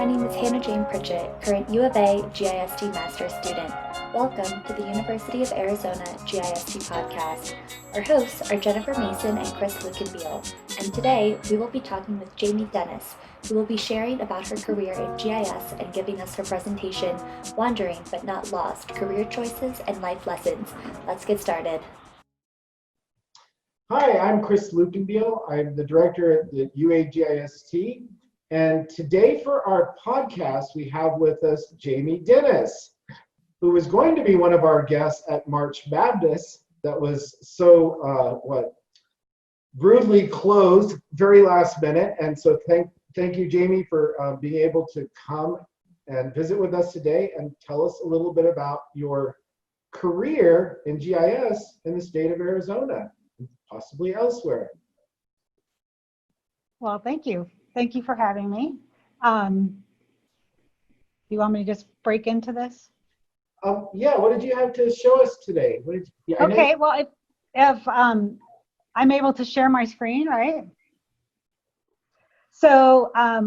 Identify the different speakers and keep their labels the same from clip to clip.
Speaker 1: My name is Hannah Jane Pritchett, current U of A GIST Master's student. Welcome to the University of Arizona GIST podcast. Our hosts are Jennifer Mason and Chris Lukenbiel, and today we will be talking with Jami Dennis, who will be sharing about her career in GIS and giving us her presentation, Wandering But Not Lost, Career Choices and Life Lessons. Let's get started.
Speaker 2: Hi, I'm Chris Lukenbiel. I'm the director at the UAGIST. And today for our podcast, we have with us Jami Dennis, who was going to be one of our guests at March Madness that was so, rudely closed very last minute. And so thank you, Jami, for being able to come and visit with us today and tell us a little bit about your career in GIS in the state of Arizona, possibly elsewhere.
Speaker 3: Well, thank you. Thank you for having me. Do you want me to just break into this?
Speaker 2: Yeah, what did you have to show us today?
Speaker 3: Okay, well, if I'm able to share my screen, right? So I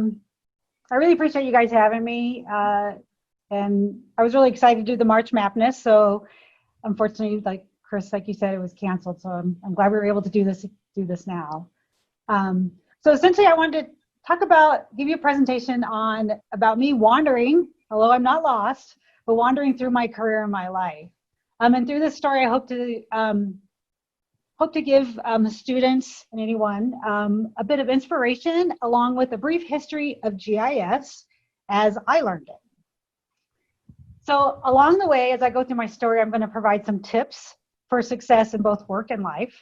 Speaker 3: really appreciate you guys having me. And I was really excited to do the March Madness. So unfortunately, like Chris, like you said, it was canceled. So I'm glad we were able to do this now. So essentially, I wanted to give you a presentation about me wandering, although I'm not lost, but wandering through my career and my life. And through this story, I hope to give the students and anyone a bit of inspiration, along with a brief history of GIS as I learned it. So along the way, as I go through my story, I'm going to provide some tips for success in both work and life.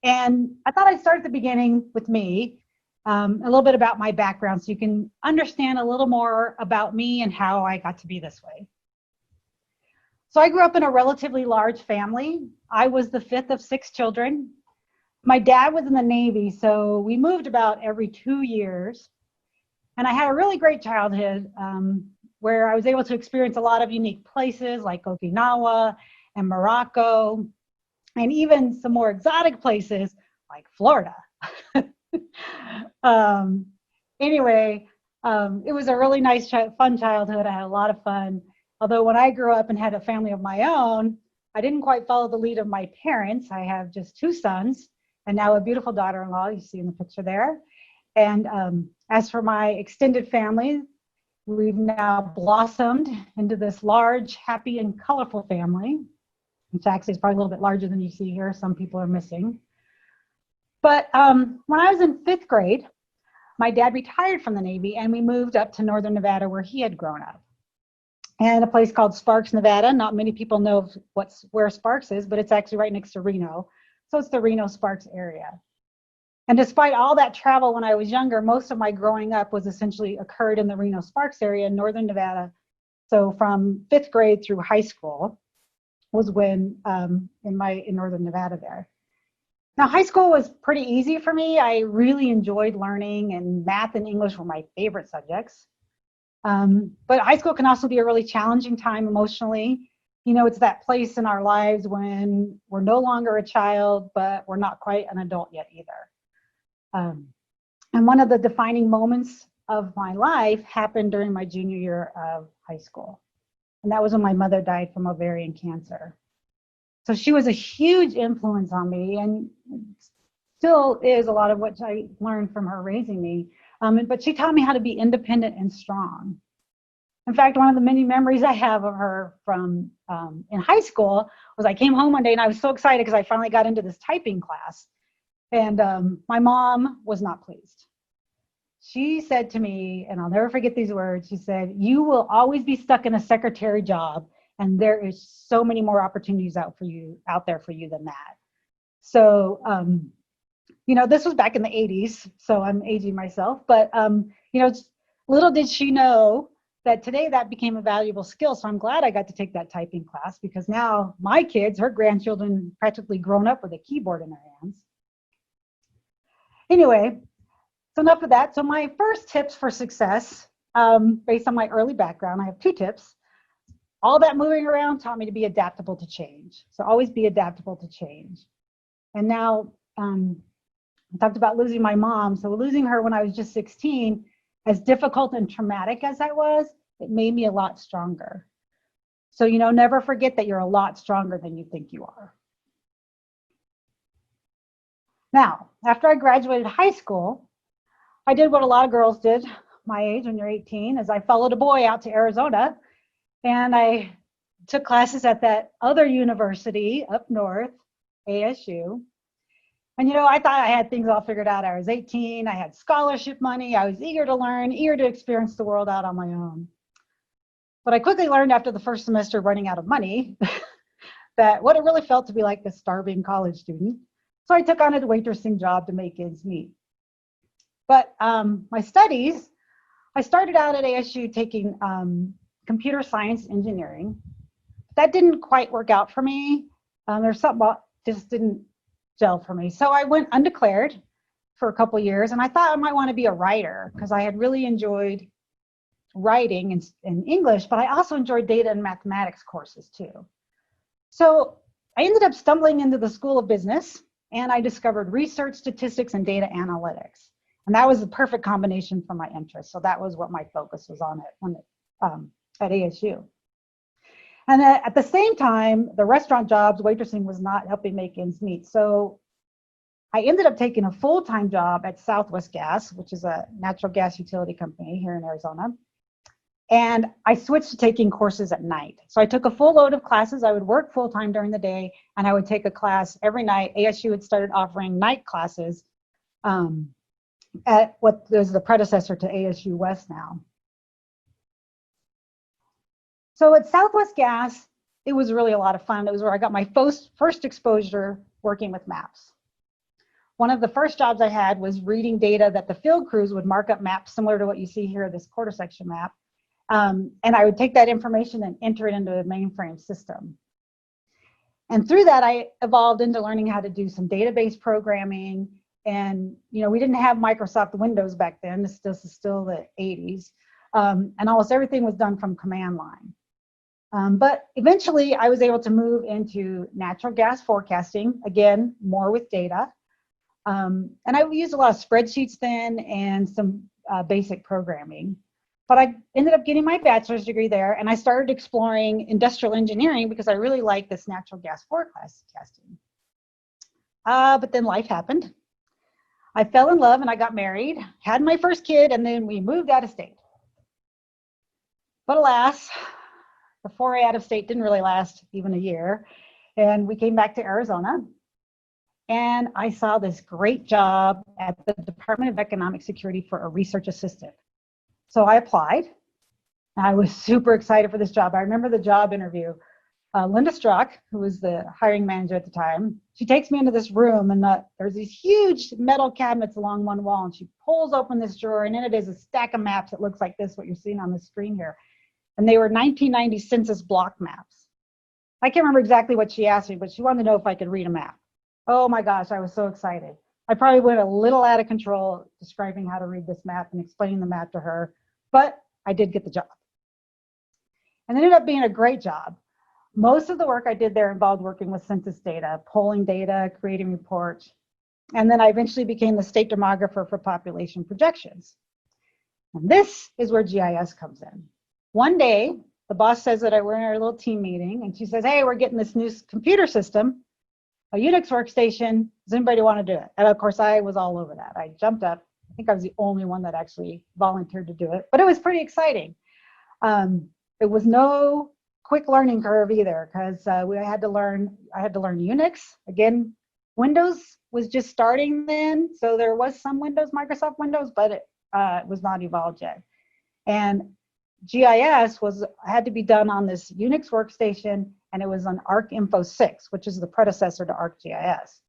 Speaker 3: And I thought I'd start at the beginning with me. A little bit about my background so you can understand a little more about me and how I got to be this way. So I grew up in a relatively large family. I was the fifth of 6 children. My dad was in the Navy, so we moved about every 2 years. And I had a really great childhood where I was able to experience a lot of unique places like Okinawa and Morocco, and even some more exotic places like Florida. It was a really nice, fun childhood. I had a lot of fun. Although when I grew up and had a family of my own, I didn't quite follow the lead of my parents. I have just 2 sons and now a beautiful daughter-in-law you see in the picture there. And as for my extended family, we've now blossomed into this large, happy, and colorful family, which actually is probably a little bit larger than you see here. Some people are missing. But when I was in 5th grade, my dad retired from the Navy and we moved up to northern Nevada where he had grown up. And a place called Sparks, Nevada. Not many people know where Sparks is, but it's actually right next to Reno. So it's the Reno-Sparks area. And despite all that travel when I was younger, most of my growing up was essentially occurred in the Reno-Sparks area in northern Nevada. So from 5th grade through high school was when in northern Nevada there. Now, high school was pretty easy for me. I really enjoyed learning, and math and English were my favorite subjects. But high school can also be a really challenging time emotionally. You know, it's that place in our lives when we're no longer a child, but we're not quite an adult yet either. And one of the defining moments of my life happened during my junior year of high school. And that was when my mother died from ovarian cancer. So she was a huge influence on me and still is a lot of what I learned from her raising me. But she taught me how to be independent and strong. In fact, one of the many memories I have of her from in high school was I came home one day and I was so excited because I finally got into this typing class. And my mom was not pleased. She said to me, and I'll never forget these words, she said, "You will always be stuck in a secretary job. And there is so many more opportunities out there for you than that." So, this was back in the 80s, so I'm aging myself. But, little did she know that today that became a valuable skill. So I'm glad I got to take that typing class because now my kids, her grandchildren, practically grown up with a keyboard in their hands. Anyway, so enough of that. So my first tips for success, based on my early background, I have 2 tips. All that moving around taught me to be adaptable to change. So always be adaptable to change. And now I talked about losing my mom. So losing her when I was just 16, as difficult and traumatic as that was, it made me a lot stronger. So, you know, never forget that you're a lot stronger than you think you are. Now, after I graduated high school, I did what a lot of girls did my age when you're 18, is I followed a boy out to Arizona, and I took classes at that other university up north, ASU. And, you know, I thought I had things all figured out. I was 18, I had scholarship money, I was eager to learn, eager to experience the world out on my own. But I quickly learned after the first semester running out of money that what it really felt to be like a starving college student. So I took on a waitressing job to make ends meet. But my studies, I started out at ASU taking computer science engineering. That didn't quite work out for me. There's something about just didn't gel for me. So I went undeclared for a couple years, and I thought I might want to be a writer because I had really enjoyed writing in English, but I also enjoyed data and mathematics courses too. So I ended up stumbling into the School of Business, and I discovered research, statistics, and data analytics. And that was the perfect combination for my interests. So that was what my focus was on at ASU. And at the same time, the restaurant jobs, waitressing was not helping make ends meet. So I ended up taking a full-time job at Southwest Gas, which is a natural gas utility company here in Arizona. And I switched to taking courses at night. So I took a full load of classes. I would work full-time during the day, and I would take a class every night. ASU had started offering night classes at what is the predecessor to ASU West now. So at Southwest Gas, it was really a lot of fun. It was where I got my first exposure working with maps. One of the first jobs I had was reading data that the field crews would mark up maps similar to what you see here, this quarter section map. And I would take that information and enter it into a mainframe system. And through that, I evolved into learning how to do some database programming. And, you know, we didn't have Microsoft Windows back then. This is still the 80s. And almost everything was done from command line. But eventually, I was able to move into natural gas forecasting, again, more with data. And I used a lot of spreadsheets then and some basic programming. But I ended up getting my bachelor's degree there, and I started exploring industrial engineering because I really liked this natural gas forecasting. But then life happened. I fell in love and I got married, had my first kid, and then we moved out of state. But alas, the foray out of state didn't really last even a year. And we came back to Arizona, and I saw this great job at the Department of Economic Security for a research assistant. So I applied. I was super excited for this job. I remember the job interview. Linda Strzok, who was the hiring manager at the time, she takes me into this room, and there's these huge metal cabinets along one wall, and she pulls open this drawer, and in it is a stack of maps that looks like this, what you're seeing on the screen here. And they were 1990 census block maps. I can't remember exactly what she asked me, but she wanted to know if I could read a map. Oh my gosh, I was so excited. I probably went a little out of control describing how to read this map and explaining the map to her, but I did get the job. And it ended up being a great job. Most of the work I did there involved working with census data, polling data, creating reports. And then I eventually became the state demographer for population projections. And this is where GIS comes in. One day, the boss says that we're in our little team meeting, and she says, hey, we're getting this new computer system, a Unix workstation. Does anybody want to do it? And of course, I was all over that. I jumped up. I think I was the only one that actually volunteered to do it, but it was pretty exciting. It was no quick learning curve either, because I had to learn Unix. Again, Windows was just starting then, so there was some Windows, Microsoft Windows, but it was not evolved yet. And GIS had to be done on this Unix workstation, and it was on ArcInfo 6, which is the predecessor to ArcGIS.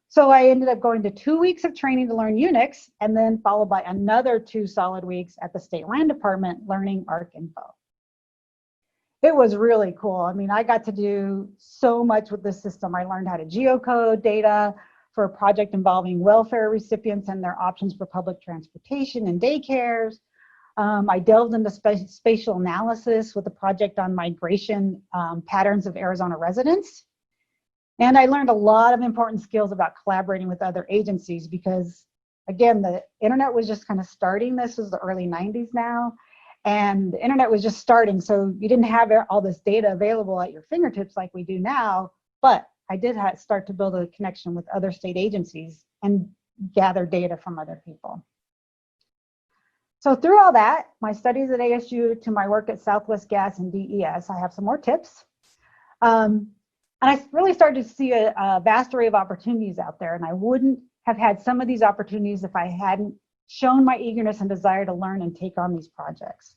Speaker 3: So I ended up going to 2 weeks of training to learn Unix, and then followed by another 2 solid weeks at the State Land Department learning ArcInfo. It was really cool. I mean, I got to do so much with this system. I learned how to geocode data for a project involving welfare recipients and their options for public transportation and daycares. I delved into spatial analysis with a project on migration patterns of Arizona residents. And I learned a lot of important skills about collaborating with other agencies because, again, the internet was just kind of starting. This was the early 90s now. And the internet was just starting. So you didn't have all this data available at your fingertips like we do now. But I did start to build a connection with other state agencies and gather data from other people. So through all that, my studies at ASU to my work at Southwest Gas and DES, I have some more tips. And I really started to see a vast array of opportunities out there, and I wouldn't have had some of these opportunities if I hadn't shown my eagerness and desire to learn and take on these projects.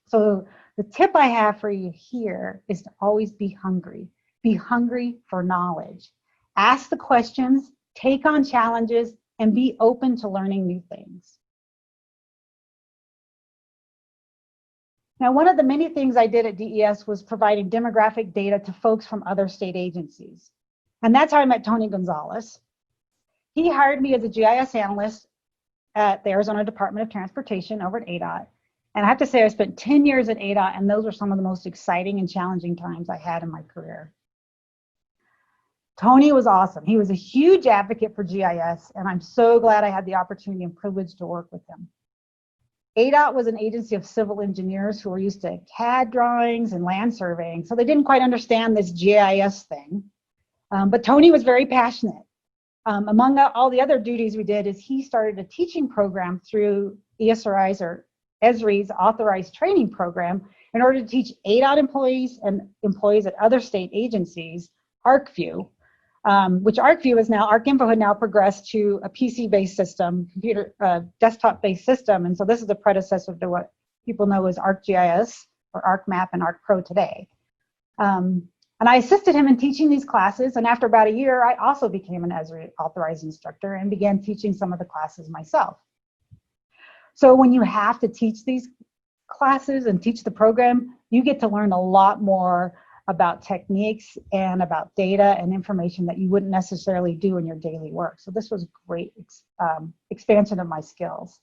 Speaker 3: So the tip I have for you here is to always be hungry. Be hungry for knowledge. Ask the questions, take on challenges, and be open to learning new things. Now, one of the many things I did at DES was providing demographic data to folks from other state agencies. And that's how I met Tony Gonzalez. He hired me as a GIS analyst at the Arizona Department of Transportation over at ADOT. And I have to say, I spent 10 years at ADOT, and those were some of the most exciting and challenging times I had in my career. Tony was awesome. He was a huge advocate for GIS, and I'm so glad I had the opportunity and privilege to work with him. ADOT was an agency of civil engineers who were used to CAD drawings and land surveying, so they didn't quite understand this GIS thing. But Tony was very passionate. Among all the other duties we did is he started a teaching program through ESRI's or ESRI's authorized training program in order to teach ADOT employees and employees at other state agencies ArcView, which ArcView is now, ArcInfo had now progressed to a PC-based system, desktop-based system. And so this is the predecessor to what people know as ArcGIS or ArcMap and ArcPro today. And I assisted him in teaching these classes. And after about a year, I also became an ESRI authorized instructor and began teaching some of the classes myself. So when you have to teach these classes and teach the program, you get to learn a lot more about techniques and about data and information that you wouldn't necessarily do in your daily work. So this was a great expansion of my skills.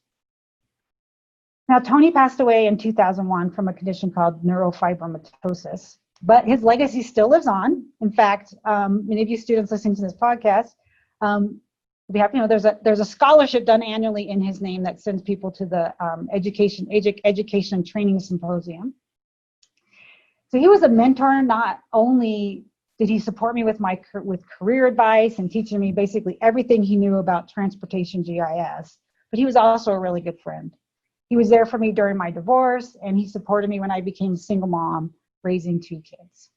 Speaker 3: Now, Tony passed away in 2001 from a condition called neurofibromatosis, but his legacy still lives on. In fact, many of you students listening to this podcast, we have, there's a scholarship done annually in his name that sends people to the education and training symposium. So he was a mentor. Not only did he support me with career advice and teaching me basically everything he knew about transportation GIS, but he was also a really good friend. He was there for me during my divorce, and he supported me when I became a single mom raising 2 kids.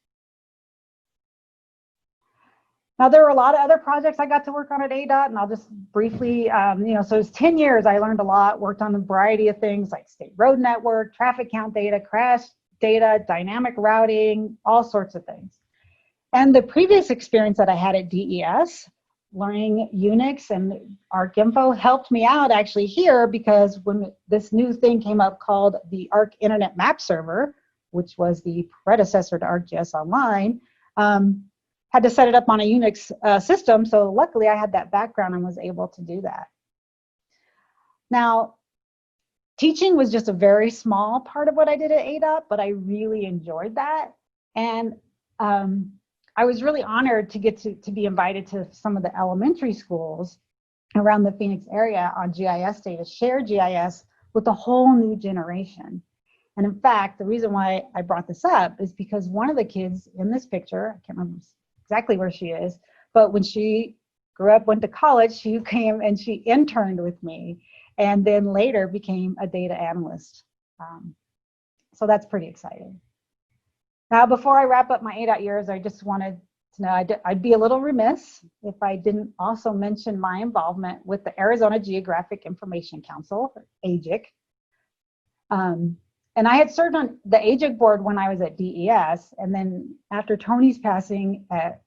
Speaker 3: Now, there were a lot of other projects I got to work on at ADOT, and I'll just briefly, so it's 10 years. I learned a lot, worked on a variety of things like state road network, traffic count data, crash data, dynamic routing, all sorts of things. And the previous experience that I had at DES, learning Unix and ArcInfo, helped me out actually here, because when this new thing came up called the Arc Internet Map Server, which was the predecessor to ArcGIS Online, had to set it up on a Unix system. So luckily I had that background and was able to do that. Now, teaching was just a very small part of what I did at ADOT, but I really enjoyed that. And I was really honored to get to be invited to some of the elementary schools around the Phoenix area on GIS Day to share GIS with a whole new generation. And in fact, the reason why I brought this up is because one of the kids in this picture, I can't remember exactly where she is, but when she grew up, went to college, she came and she interned with me, and then later became a data analyst. So that's pretty exciting. Now, before I wrap up my ADOT years, I just wanted to know I'd be a little remiss if I didn't also mention my involvement with the Arizona Geographic Information Council, AGIC. And I had served on the AGIC board when I was at DES, and then after Tony's passing at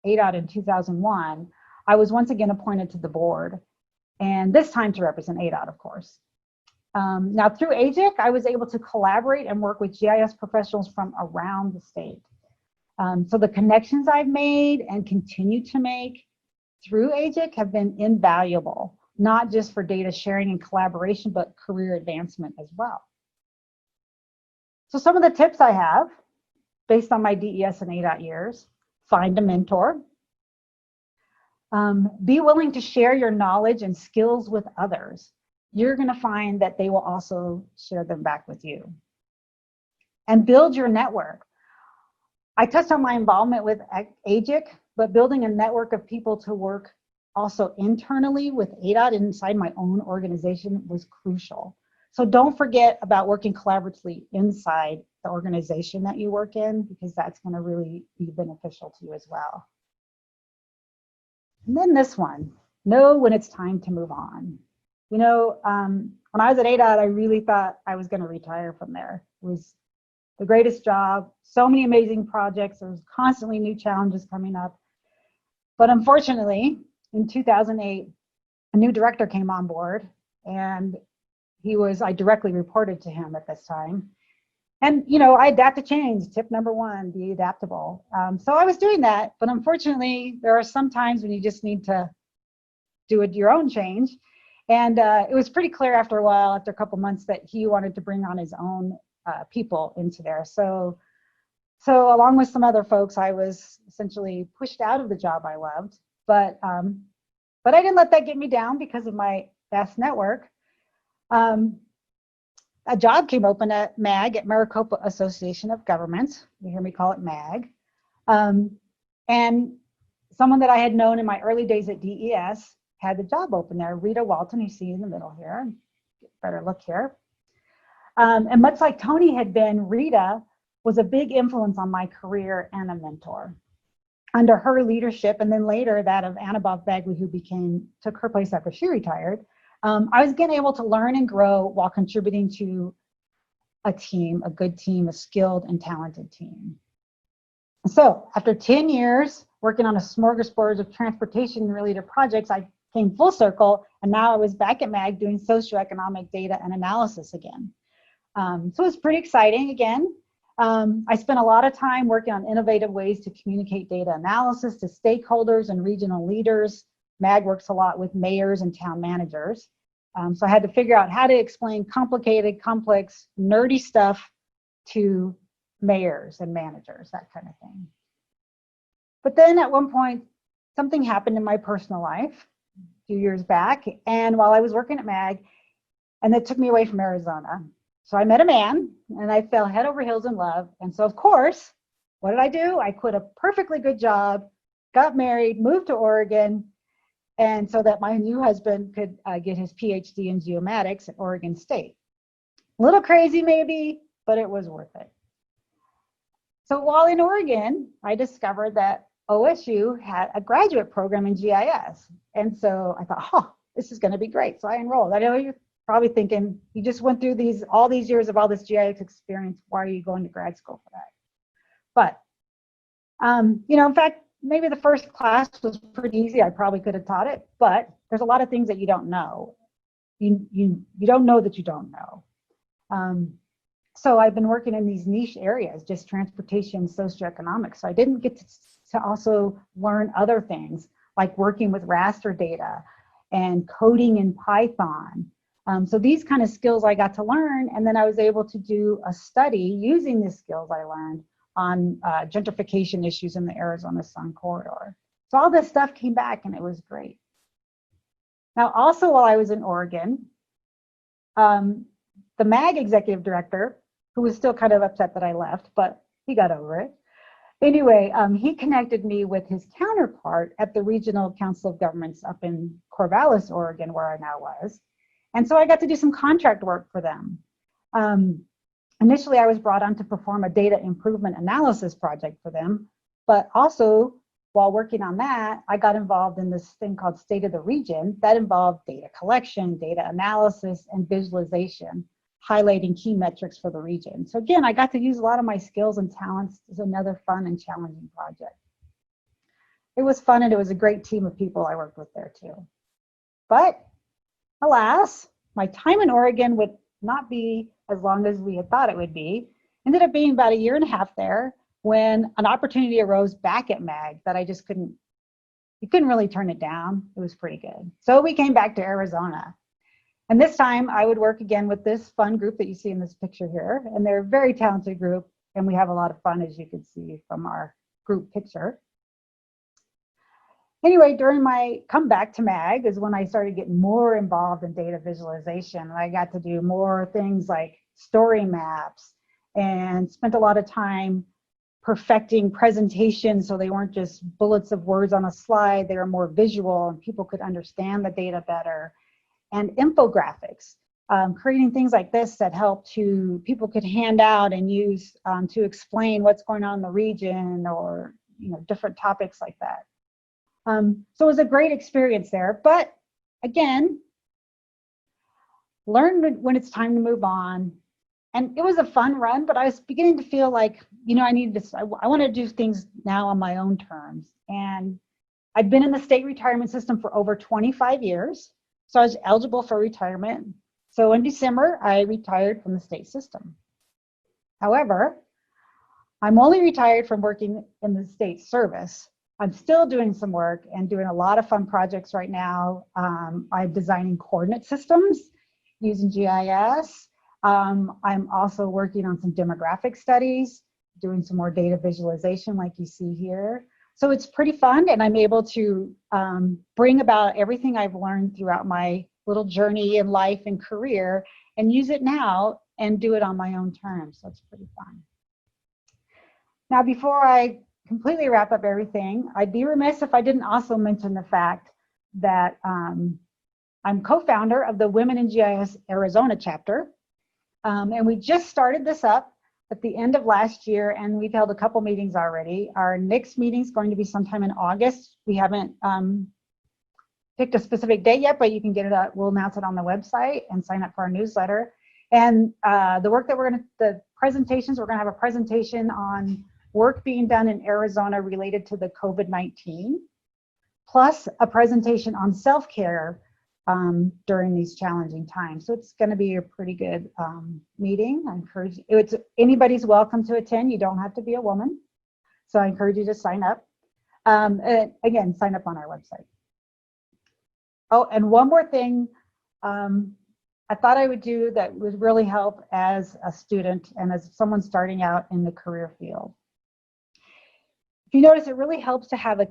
Speaker 3: ADOT in 2001, I was once again appointed to the board, and this time to represent ADOT, of course. Now, through AGIC, I was able to collaborate and work with GIS professionals from around the state. So the connections I've made and continue to make through AGIC have been invaluable, not just for data sharing and collaboration, but career advancement as well. So some of the tips I have, based on my DES and ADOT years: find a mentor. Be willing to share your knowledge and skills with others. You're going to find that they will also share them back with you. And build your network. I touched on my involvement with AGIC, but building a network of people to work also internally with ADOT inside my own organization was crucial. So don't forget about working collaboratively inside the organization that you work in, because that's going to really be beneficial to you as well. And then this one, know when it's time to move on. You know, when I was at ADOT, I really thought I was going to retire from there. It was the greatest job, so many amazing projects. There was constantly new challenges coming up. But unfortunately, in 2008, a new director came on board, and I directly reported to him at this time. And, you know, I adapt to change. Tip number one, be adaptable. So I was doing that, but unfortunately, there are some times when you just need to do it your own change. And it was pretty clear after a while, after a couple months, that he wanted to bring on his own people into there. So along with some other folks, I was essentially pushed out of the job I loved. But I didn't let that get me down because of my vast network. A job came open at MAG, at Maricopa Association of Governments. You hear me call it MAG. And someone that I had known in my early days at DES had the job open there, Rita Walton, you see in the middle here. Better look here. And much like Tony had been, Rita was a big influence on my career and a mentor. Under her leadership, and then later that of Annabelle Bagley, who took her place after she retired, I was again able to learn and grow while contributing to a team, a good team, a skilled and talented team. So after 10 years working on a smorgasbord of transportation-related projects, I came full circle, and now I was back at MAG doing socioeconomic data and analysis again. So it was pretty exciting again. I spent a lot of time working on innovative ways to communicate data analysis to stakeholders and regional leaders. MAG works a lot with mayors and town managers. So I had to figure out how to explain complicated, complex, nerdy stuff to mayors and managers, that kind of thing. But then at one point, something happened in my personal life a few years back, and while I was working at MAG, and that took me away from Arizona. So I met a man, and I fell head over heels in love. And so, of course, what did I do? I quit a perfectly good job, got married, moved to Oregon, and so that my new husband could get his PhD in geomatics at Oregon State. A little crazy maybe, but it was worth it. So while in Oregon, I discovered that OSU had a graduate program in GIS. And so I thought, oh, this is going to be great. So I enrolled. I know you're probably thinking, you just went through all these years of all this GIS experience. Why are you going to grad school for that? But, you know, in fact, maybe the first class was pretty easy. I probably could have taught it, but there's a lot of things that you don't know. You don't know that you don't know. So I've been working in these niche areas, just transportation, socioeconomics. So I didn't get to also learn other things like working with raster data and coding in Python. So these kind of skills I got to learn, and then I was able to do a study using the skills I learned on gentrification issues in the Arizona Sun Corridor. So all this stuff came back, and it was great. Now, also while I was in Oregon, the MAG executive director, who was still kind of upset that I left, but he got over it. Anyway, he connected me with his counterpart at the Regional Council of Governments up in Corvallis, Oregon, where I now was. And so I got to do some contract work for them. Initially, I was brought on to perform a data improvement analysis project for them, but also while working on that, I got involved in this thing called State of the Region that involved data collection, data analysis, and visualization, highlighting key metrics for the region. So again, I got to use a lot of my skills and talents. It was another fun and challenging project. It was fun, and it was a great team of people I worked with there too. But alas, my time in Oregon would not be as long as we had thought it would be. Ended up being about 1.5 years there when an opportunity arose back at MAG that I just couldn't really turn it down. It was pretty good. So we came back to Arizona. And this time I would work again with this fun group that you see in this picture here. And they're a very talented group, and we have a lot of fun, as you can see from our group picture. Anyway, during my comeback to MAG is when I started getting more involved in data visualization. I got to do more things like story maps and spent a lot of time perfecting presentations so they weren't just bullets of words on a slide, they were more visual and people could understand the data better. And infographics, creating things like this that help people could hand out and use to explain what's going on in the region or different topics like that. So it was a great experience there, but again, learn when it's time to move on. And it was a fun run, but I was beginning to feel like, I want to do things now on my own terms. And I'd been in the state retirement system for over 25 years, so I was eligible for retirement. So in December, I retired from the state system. However, I'm only retired from working in the state service. I'm still doing some work and doing a lot of fun projects right now. I'm designing coordinate systems using GIS. I'm also working on some demographic studies, doing some more data visualization like you see here. So it's pretty fun, and I'm able to bring about everything I've learned throughout my little journey in life and career and use it now and do it on my own terms. So it's pretty fun. Now, before I completely wrap up everything, I'd be remiss if I didn't also mention the fact that I'm co-founder of the Women in GIS Arizona chapter. And we just started this up at the end of last year, and we've held a couple meetings already. Our next meeting is going to be sometime in August. We haven't picked a specific date yet, but you can get it we'll announce it on the website and sign up for our newsletter. And the presentations, we're gonna have a presentation on work being done in Arizona related to the COVID-19, plus a presentation on self-care during these challenging times. So it's going to be a pretty good meeting. I encourage anybody's welcome to attend. You don't have to be a woman. So I encourage you to sign up. And again, sign up on our website. Oh, and one more thing I thought I would do that would really help as a student and as someone starting out in the career field. If you notice, it really helps to have a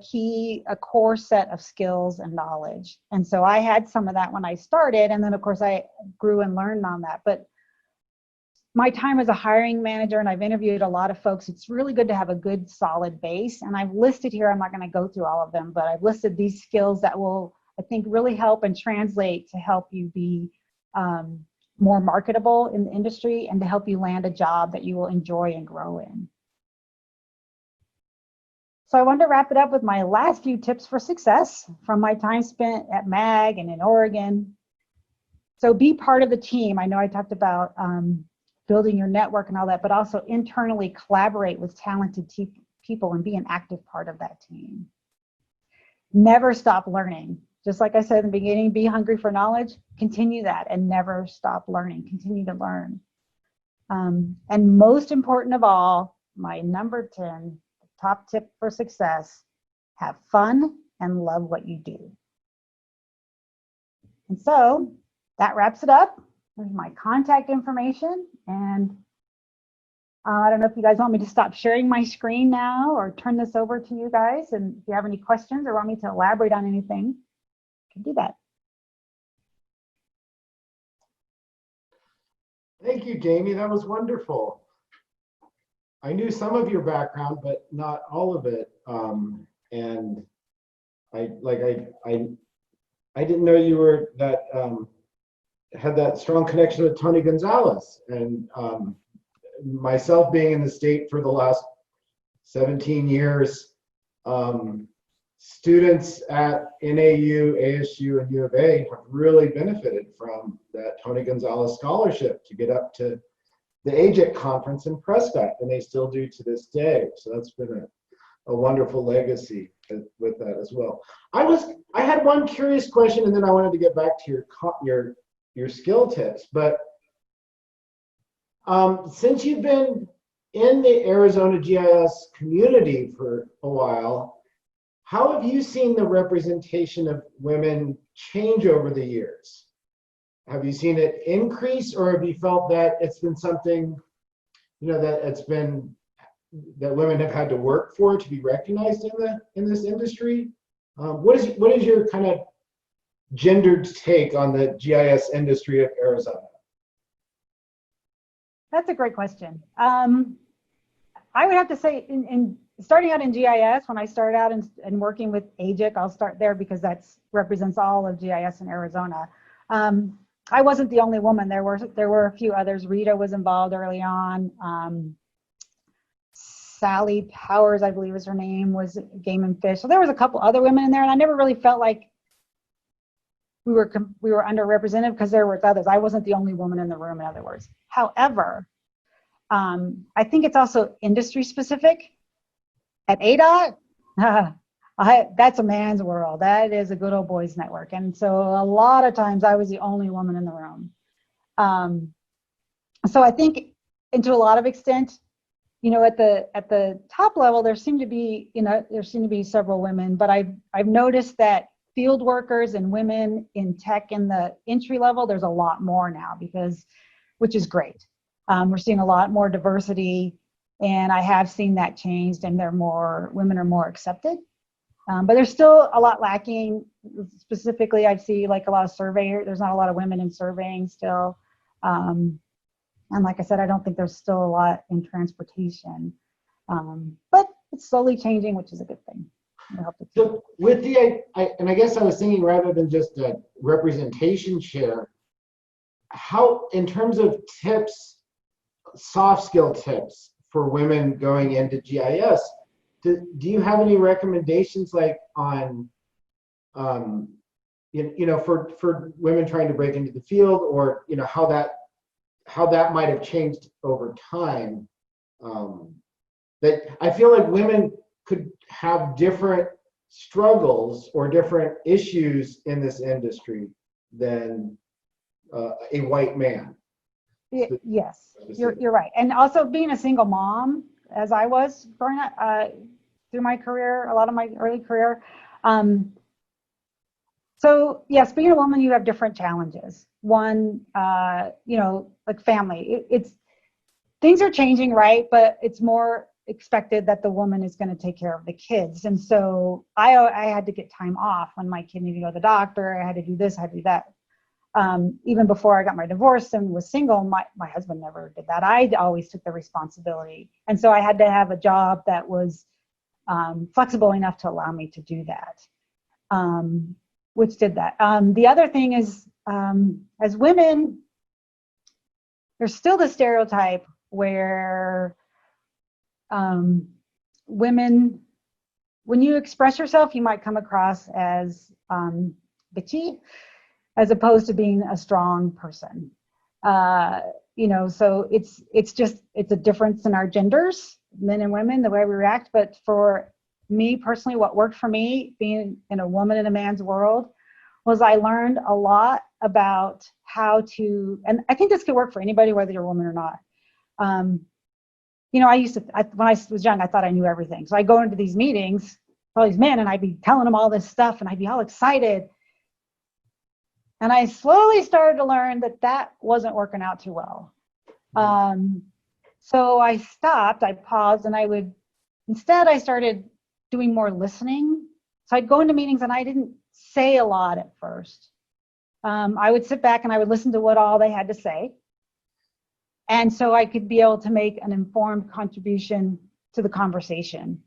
Speaker 3: core set of skills and knowledge. And so I had some of that when I started, and then of course I grew and learned on that. But my time as a hiring manager, and I've interviewed a lot of folks, it's really good to have a good solid base. And I've listed here, I'm not going to go through all of them, but I've listed these skills that will, I think, really help and translate to help you be more marketable in the industry and to help you land a job that you will enjoy and grow in. So I wanted to wrap it up with my last few tips for success from my time spent at MAG and in Oregon. So be part of the team. I know I talked about building your network and all that, but also internally collaborate with talented people and be an active part of that team. Never stop learning. Just like I said in the beginning, be hungry for knowledge, continue that and never stop learning, continue to learn. And most important of all, my number 10, top tip for success, have fun and love what you do. And so that wraps it up. There's my contact information. And I don't know if you guys want me to stop sharing my screen now or turn this over to you guys. And if you have any questions or want me to elaborate on anything, I can do that.
Speaker 2: Thank you, Jami. That was wonderful. I knew some of your background, but not all of it. And I didn't know you were that had that strong connection with Tony Gonzalez. And myself being in the state for the last 17 years, students at NAU, ASU, and U of A have really benefited from that Tony Gonzalez scholarship to get up to the AGIC conference in Prescott, and they still do to this day. So that's been a wonderful legacy with that as well. I had one curious question, and then I wanted to get back to your skill tips. But since you've been in the Arizona GIS community for a while, how have you seen the representation of women change over the years? Have you seen it increase, or have you felt that it's been something, that women have had to work for to be recognized in this industry? What is your kind of gendered take on the GIS industry of Arizona?
Speaker 3: That's a great question. I would have to say, in starting out in GIS, when I started out and working with AGIC, I'll start there because that represents all of GIS in Arizona. I wasn't the only woman. There were a few others. Rita was involved early on. Sally Powers, I believe is her name, was Game and Fish. So there was a couple other women in there, and I never really felt like we were underrepresented because there were others. I wasn't the only woman in the room, in other words. However, I think it's also industry specific. At ADOT, that's a man's world. That is a good old boys network. And so a lot of times I was the only woman in the room. So I think, and to a lot of extent, at the top level, there seem to be several women, but I've noticed that field workers and women in tech in the entry level, there's a lot more now which is great. We're seeing a lot more diversity, and I have seen that changed, and women are more accepted. But there's still a lot lacking. Specifically, I see like a lot of surveyors. There's not a lot of women in surveying still. And like I said, I don't think there's still a lot in transportation. But it's slowly changing, which is a good thing.
Speaker 2: So with I guess I was thinking rather than just a representation share, how, in terms of tips, soft skill tips for women going into GIS, do you have any recommendations like on, for women trying to break into the field, or, how that might have changed over time? That I feel like women could have different struggles or different issues in this industry than a white man.
Speaker 3: Yes, you're right. And also being a single mom, as I was growing up through my career, a lot of my early career. So yes, being a woman, you have different challenges. One, like family. Things are changing, right? But it's more expected that the woman is going to take care of the kids. And so I had to get time off when my kid needed to go to the doctor. I had to do this, I had to do that. Even before I got my divorce and was single, my husband never did that. I always took the responsibility. And so I had to have a job that was flexible enough to allow me to do that, which did that. The other thing is, as women, there's still the stereotype where women, when you express yourself, you might come across as bitchy, as opposed to being a strong person. So it's a difference in our genders, men and women, the way we react. But for me personally, what worked for me, being in a woman in a man's world, was I learned a lot about how to, and I think this could work for anybody, whether you're a woman or not. When I was young, I thought I knew everything. So I go into these meetings with all these men, and I'd be telling them all this stuff, and I'd be all excited. And I slowly started to learn that wasn't working out too well. So I stopped, I paused, and I started doing more listening. So I'd go into meetings and I didn't say a lot at first. I would sit back and I would listen to what all they had to say. And so I could be able to make an informed contribution to the conversation.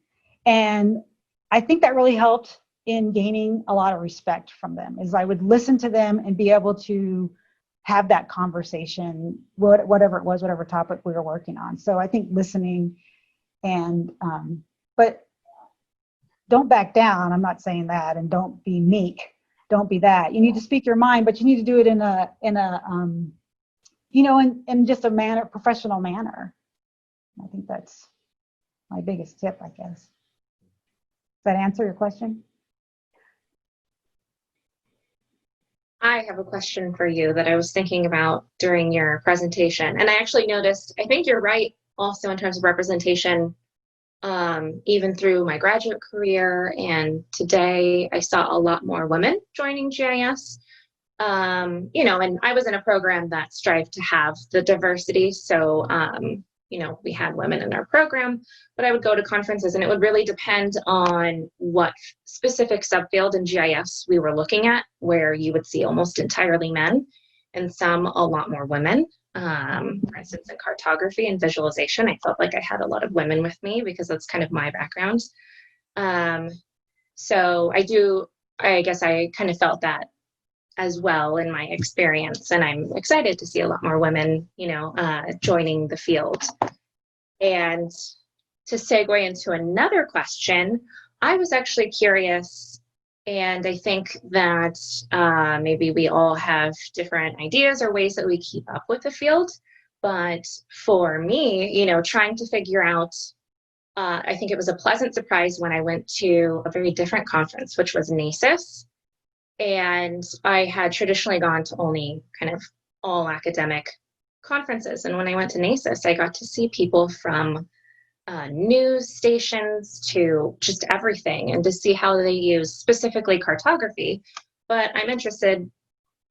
Speaker 3: And I think that really helped in gaining a lot of respect from them, is I would listen to them and be able to have that conversation, whatever it was, whatever topic we were working on. So I think listening but don't back down. I'm not saying that, and don't be meek. Don't be that. You need to speak your mind, but you need to do it in just a professional manner. I think that's my biggest tip, I guess. Does that answer your question?
Speaker 4: I have a question for you that I was thinking about during your presentation. And I actually noticed, I think you're right also in terms of representation, even through my graduate career. And today I saw a lot more women joining GIS. And I was in a program that strived to have the diversity. So, we had women in our program, but I would go to conferences and it would really depend on what specific subfield in GIS we were looking at, where you would see almost entirely men and some a lot more women. For instance, in cartography and visualization, I felt like I had a lot of women with me because that's kind of my background. So I guess I kind of felt that as well in my experience, and I'm excited to see a lot more women, joining the field. And to segue into another question, I was actually curious, and I think that maybe we all have different ideas or ways that we keep up with the field. But for me, trying to figure out, I think it was a pleasant surprise when I went to a very different conference, which was NACIS. And I had traditionally gone to only kind of all academic conferences. And when I went to NACIS, I got to see people from news stations to just everything, and to see how they use specifically cartography. But I'm interested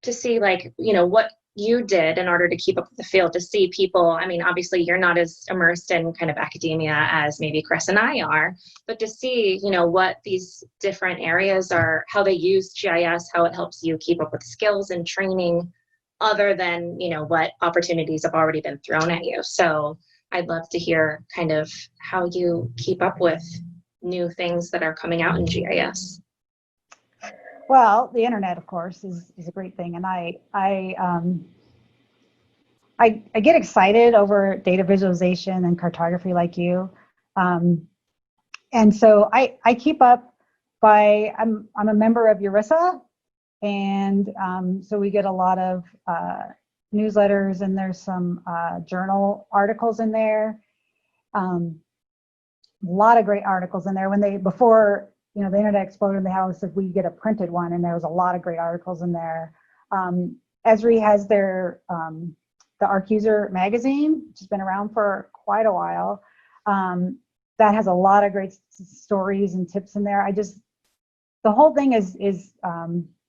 Speaker 4: to see, what you did in order to keep up with the field, to see people. I mean, obviously you're not as immersed in kind of academia as maybe Chris and I are, but to see, what these different areas are, how they use GIS, how it helps you keep up with skills and training, other than, what opportunities have already been thrown at you. So I'd love to hear kind of how you keep up with new things that are coming out in GIS.
Speaker 3: Well, the internet, of course, is a great thing, and I get excited over data visualization and cartography like you, and so I keep up by I'm a member of ERISA, and so we get a lot of newsletters, and there's some journal articles in there, a lot of great articles in there. Before the internet exploded in the house, if we get a printed one, and there was a lot of great articles in there. Esri has their the ArcUser magazine, which has been around for quite a while. That has a lot of great stories and tips in there. The whole thing is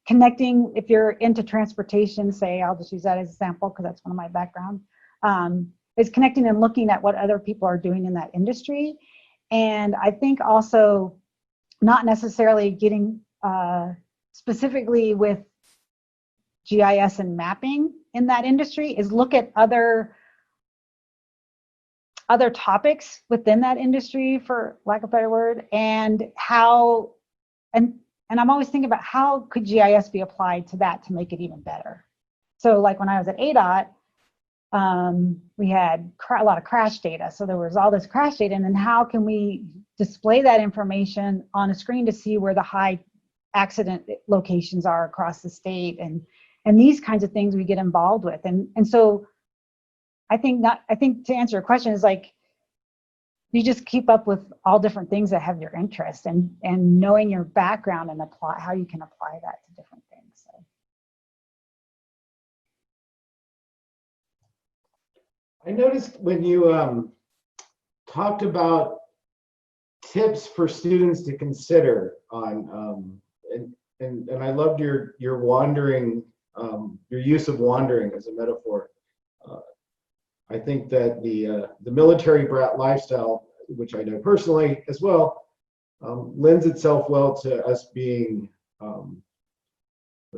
Speaker 3: connecting. If you're into transportation, say, I'll just use that as an example because that's one of my background, is connecting and looking at what other people are doing in that industry. And I think also not necessarily getting specifically with GIS and mapping in that industry, is look at other topics within that industry, for lack of a better word, and how, and I'm always thinking about how could GIS be applied to that to make it even better. So like when I was at ADOT, we had a lot of crash data. So there was all this crash data, and then how can we display that information on a screen to see where the high accident locations are across the state, and these kinds of things we get involved with. And so I think to answer your question is you just keep up with all different things that have your interest, and knowing your background and apply how you can apply that to different things. So.
Speaker 2: I noticed when you talked about tips for students to consider on, and I loved your wandering, your use of wandering as a metaphor. I think that the military brat lifestyle, which I know personally as well, lends itself well to us being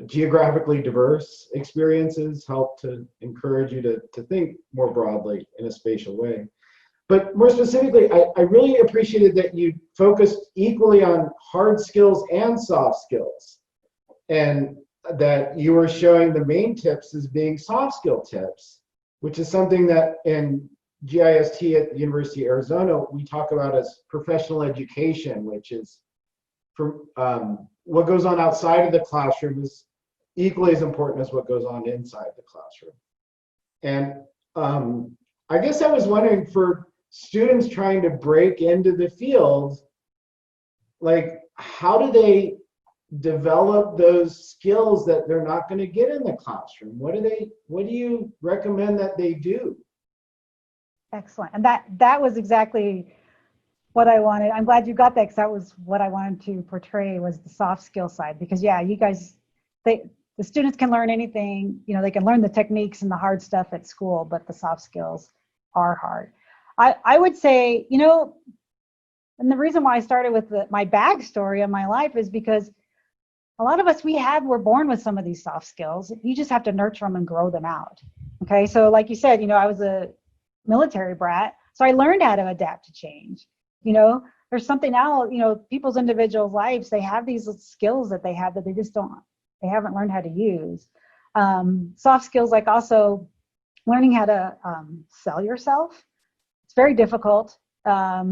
Speaker 2: geographically diverse experiences, help to encourage you to think more broadly in a spatial way. But more specifically, I really appreciated that you focused equally on hard skills and soft skills, and that you were showing the main tips as being soft skill tips, which is something that in GIST at the University of Arizona, we talk about as professional education, which is for what goes on outside of the classroom is equally as important as what goes on inside the classroom. And I guess I was wondering, for students trying to break into the field, how do they develop those skills that they're not going to get in the classroom? What do you recommend that they do?
Speaker 3: Excellent. And that was exactly what I wanted. I'm glad you got that, because that was what I wanted to portray, was the soft skill side. Because yeah, you guys, the students can learn anything, they can learn the techniques and the hard stuff at school, but the soft skills are hard. I would say, and the reason why I started with my backstory of my life is because a lot of us, we're born with some of these soft skills. You just have to nurture them and grow them out. Okay. So like you said, I was a military brat. So I learned how to adapt to change. There's something now, people's individual lives, they have these skills that they have that they haven't learned how to use. Soft skills, like also learning how to sell yourself. It's very difficult. A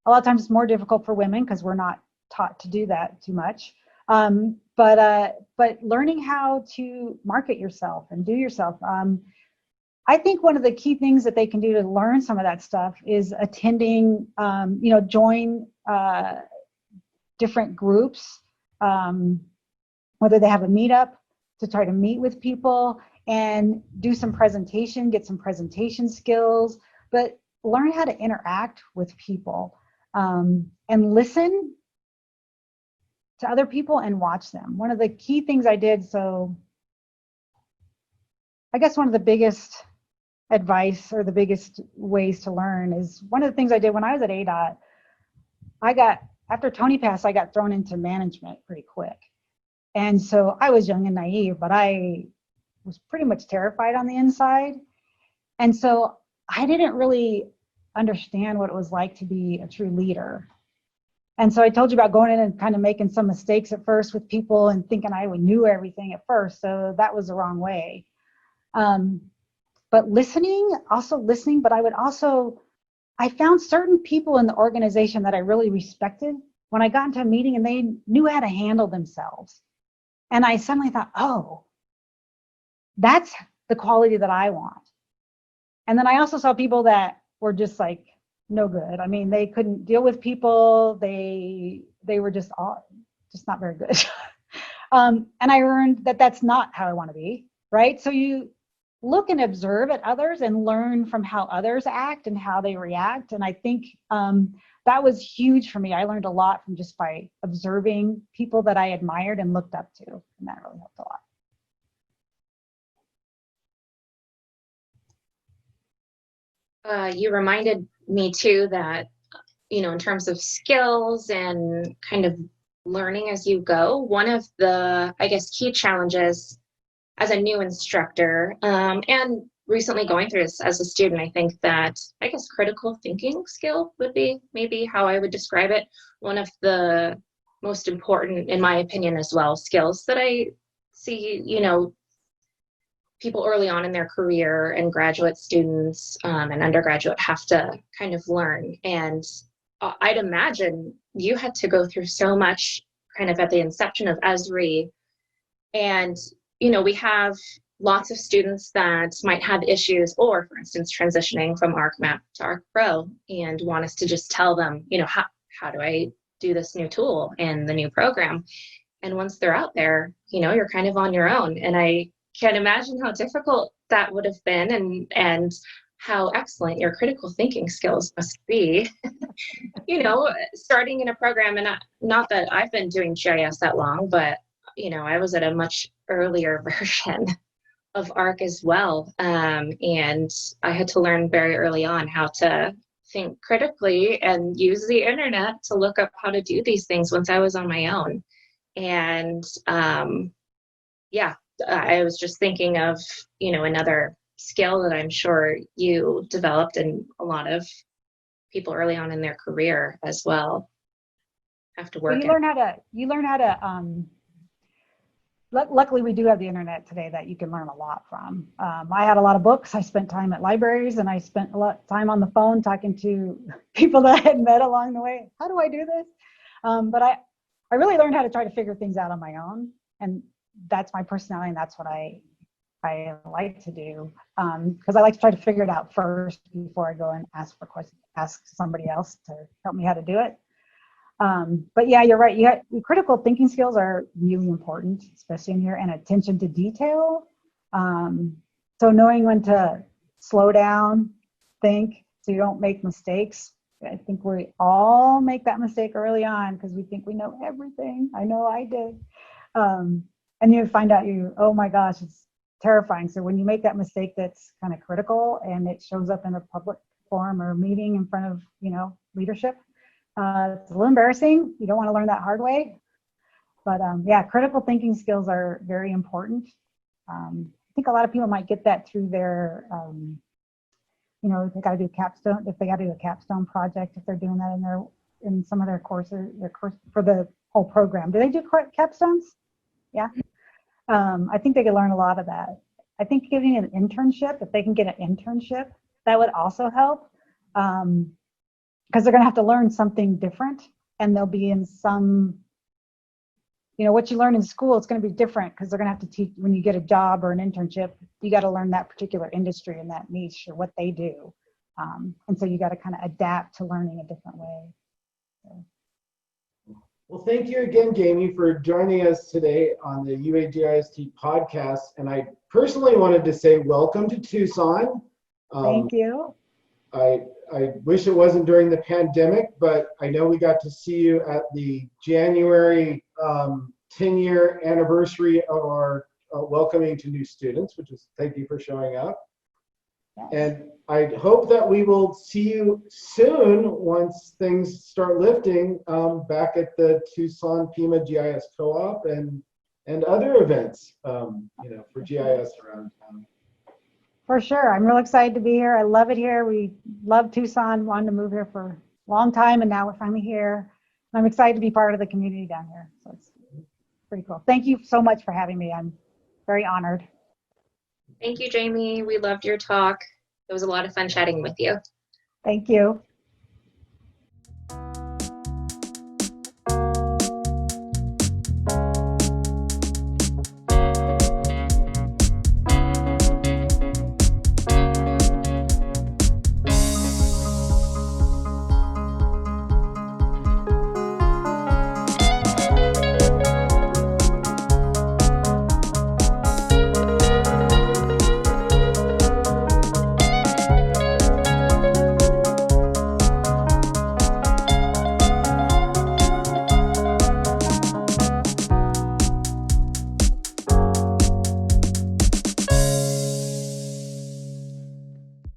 Speaker 3: lot of times it's more difficult for women because we're not taught to do that too much. But learning how to market yourself and do yourself. I think one of the key things that they can do to learn some of that stuff is attending, join different groups, whether they have a meetup to try to meet with people and do some presentation, get some presentation skills, but learn how to interact with people and listen to other people and watch them. One of the key things I did, so I guess one of the biggest advice or the biggest ways to learn is one of the things I did when I was at ADOT. After Tony passed, I got thrown into management pretty quick. And so I was young and naive, but I was pretty much terrified on the inside. And so I didn't really understand what it was like to be a true leader. And so I told you about going in and kind of making some mistakes at first with people and thinking I knew everything at first. So that was the wrong way. But listening, but I found certain people in the organization that I really respected when I got into a meeting and they knew how to handle themselves. And I suddenly thought, oh, that's the quality that I want. And then I also saw people that were just like no good. I mean, they couldn't deal with people. They were just not very good. And I learned that that's not how I want to be, right? So you look and observe at others and learn from how others act and how they react. And I think that was huge for me. I learned a lot from just by observing people that I admired and looked up to. And that really helped a
Speaker 4: lot. You reminded me too that, in terms of skills and kind of learning as you go, one of the, I guess, key challenges as a new instructor and recently going through this as a student, I think that, I guess, critical thinking skill would be maybe how I would describe it. One of the most important, in my opinion as well, skills that I see, people early on in their career and graduate students and undergraduate have to kind of learn. And I'd imagine you had to go through so much kind of at the inception of Esri. And we have lots of students that might have issues or, for instance, transitioning from ArcMap to ArcPro and want us to just tell them, how do I do this new tool in the new program? And once they're out there, you're kind of on your own. And I can't imagine how difficult that would have been and how excellent your critical thinking skills must be, starting in a program. And not that I've been doing GIS that long, but I was at a much earlier version of ARC as well. And I had to learn very early on how to think critically and use the internet to look up how to do these things once I was on my own. And I was just thinking of, another skill that I'm sure you developed and a lot of people early on in their career as well have to work.
Speaker 3: You learn how to luckily, we do have the internet today that you can learn a lot from. I had a lot of books. I spent time at libraries, and I spent a lot of time on the phone talking to people that I had met along the way. How do I do this? But I really learned how to try to figure things out on my own, and that's my personality, and that's what I like to do, because I like to try to figure it out first before I go and ask somebody else to help me how to do it. But yeah, you're right. Your critical thinking skills are really important, especially in here, and attention to detail. So knowing when to slow down, think, so you don't make mistakes. I think we all make that mistake early on because we think we know everything. I know I did. And you find out oh my gosh, it's terrifying. So when you make that mistake that's kind of critical and it shows up in a public forum or meeting in front of, leadership. It's a little embarrassing. You don't want to learn that hard way. But yeah, critical thinking skills are very important. I think a lot of people might get that through their, they got to do capstone, if they got to do a capstone project, if they're doing that in some of their courses, for the whole program. Do they do capstones? Yeah. I think they could learn a lot of that. I think giving an internship, if they can get an internship, that would also help, because they're going to have to learn something different, and they'll be in some, what you learn in school, it's going to be different because they're going to have to teach when you get a job or an internship. You got to learn that particular industry and that niche or what they do, and so you got to kind of adapt to learning a different way. So.
Speaker 2: Well, thank you again, Jami, for joining us today on the UAGIST podcast. And I personally wanted to say welcome to Tucson.
Speaker 3: Thank you.
Speaker 2: I wish it wasn't during the pandemic, but I know we got to see you at the January 10-year anniversary of our welcoming to new students, which is thank you for showing up.
Speaker 3: Yes.
Speaker 2: And I hope that we will see you soon once things start lifting back at the Tucson Pima GIS Co-op and other events, for GIS around town.
Speaker 3: For sure. I'm real excited to be here. I love it here. We love Tucson, wanted to move here for a long time, and now we're finally here. I'm excited to be part of the community down here. So it's pretty cool. Thank you so much for having me. I'm very honored.
Speaker 4: Thank you, Jami. We loved your talk. It was a lot of fun chatting with you.
Speaker 3: Thank you.